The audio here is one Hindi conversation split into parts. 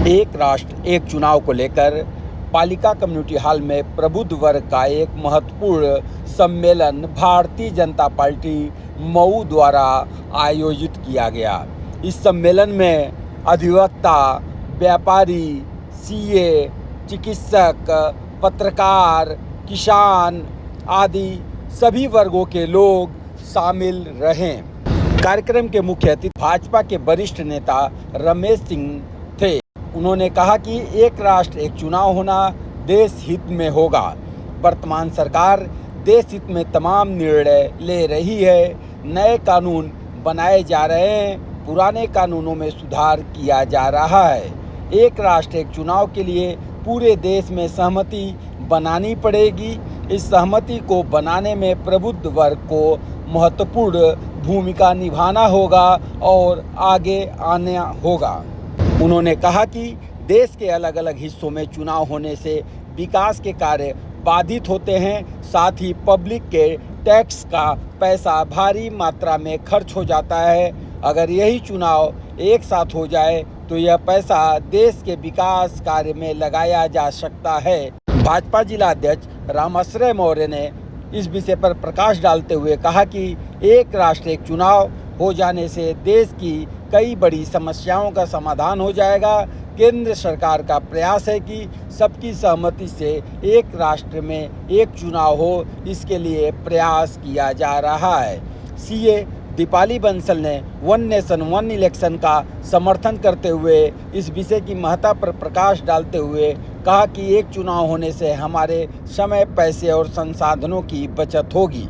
एक राष्ट्र एक चुनाव को लेकर पालिका कम्युनिटी हॉल में प्रबुद्ध वर्ग का एक महत्वपूर्ण सम्मेलन भारतीय जनता पार्टी मऊ द्वारा आयोजित किया गया। इस सम्मेलन में अधिवक्ता, व्यापारी, सीए, चिकित्सक, पत्रकार, किसान आदि सभी वर्गों के लोग शामिल रहे। कार्यक्रम के मुख्य अतिथि भाजपा के वरिष्ठ नेता रमेश सिंह थे। उन्होंने कहा कि एक राष्ट्र एक चुनाव होना देश हित में होगा। वर्तमान सरकार देश हित में तमाम निर्णय ले रही है। नए कानून बनाए जा रहे हैं, पुराने कानूनों में सुधार किया जा रहा है। एक राष्ट्र एक चुनाव के लिए पूरे देश में सहमति बनानी पड़ेगी। इस सहमति को बनाने में प्रबुद्ध वर्ग को महत्वपूर्ण भूमिका निभाना होगा और आगे आना होगा। उन्होंने कहा कि देश के अलग अलग हिस्सों में चुनाव होने से विकास के कार्य बाधित होते हैं, साथ ही पब्लिक के टैक्स का पैसा भारी मात्रा में खर्च हो जाता है। अगर यही चुनाव एक साथ हो जाए तो यह पैसा देश के विकास कार्य में लगाया जा सकता है। भाजपा जिला अध्यक्ष रामाश्रय मौर्य ने इस विषय पर प्रकाश डालते हुए कहा कि एक राष्ट्र एक चुनाव हो जाने से देश की कई बड़ी समस्याओं का समाधान हो जाएगा। केंद्र सरकार का प्रयास है कि सबकी सहमति से एक राष्ट्र में एक चुनाव हो, इसके लिए प्रयास किया जा रहा है। सीए दीपाली बंसल ने वन नेशन वन इलेक्शन का समर्थन करते हुए इस विषय की महत्ता पर प्रकाश डालते हुए कहा कि एक चुनाव होने से हमारे समय, पैसे और संसाधनों की बचत होगी।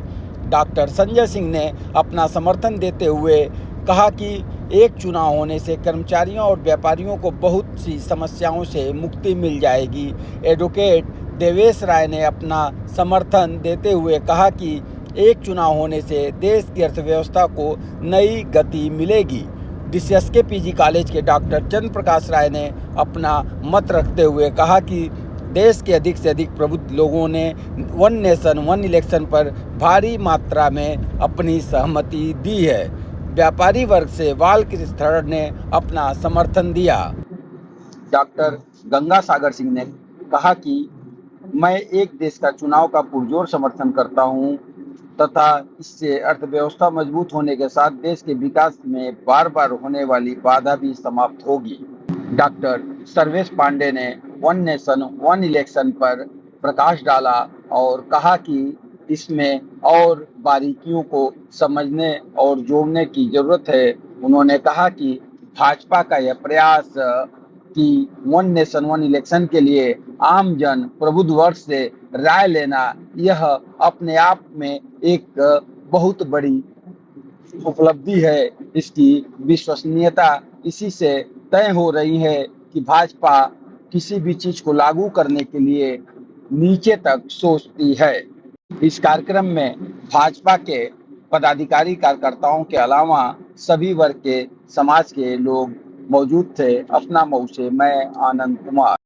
डॉक्टर संजय सिंह ने अपना समर्थन देते हुए कहा कि एक चुनाव होने से कर्मचारियों और व्यापारियों को बहुत सी समस्याओं से मुक्ति मिल जाएगी। एडवोकेट देवेश राय ने अपना समर्थन देते हुए कहा कि एक चुनाव होने से देश की अर्थव्यवस्था को नई गति मिलेगी। डीसीएसके पीजी कॉलेज के डॉक्टर चंद्र प्रकाश राय ने अपना मत रखते हुए कहा कि देश के अधिक से अधिक प्रबुद्ध लोगों ने वन नेशन वन इलेक्शन पर भारी मात्रा में अपनी सहमति दी है। व्यापारी वर्ग से बालकृष्ण ने अपना समर्थन दिया। डॉक्टर गंगा सागर सिंह ने कहा कि मैं एक देश का चुनाव का पुरजोर समर्थन करता हूं तथा इससे अर्थव्यवस्था मजबूत होने के साथ देश के विकास में बार बार होने वाली बाधा भी समाप्त होगी। डॉक्टर सर्वेश पांडे ने वन नेशन वन इलेक्शन पर प्रकाश डाला और कहा कि इसमें और बारीकियों को समझने और जोड़ने की जरूरत है। उन्होंने कहा कि भाजपा का यह प्रयास कि वन नेशन वन इलेक्शन के लिए आम जन प्रबुद्ध वर्ग से राय लेना, यह अपने आप में एक बहुत बड़ी उपलब्धि है। इसकी विश्वसनीयता इसी से तय हो रही है कि भाजपा किसी भी चीज को लागू करने के लिए नीचे तक सोचती है। इस कार्यक्रम में भाजपा के पदाधिकारी कार्यकर्ताओं के अलावा सभी वर्ग के समाज के लोग मौजूद थे। अपना मऊ से मैं आनंद कुमार।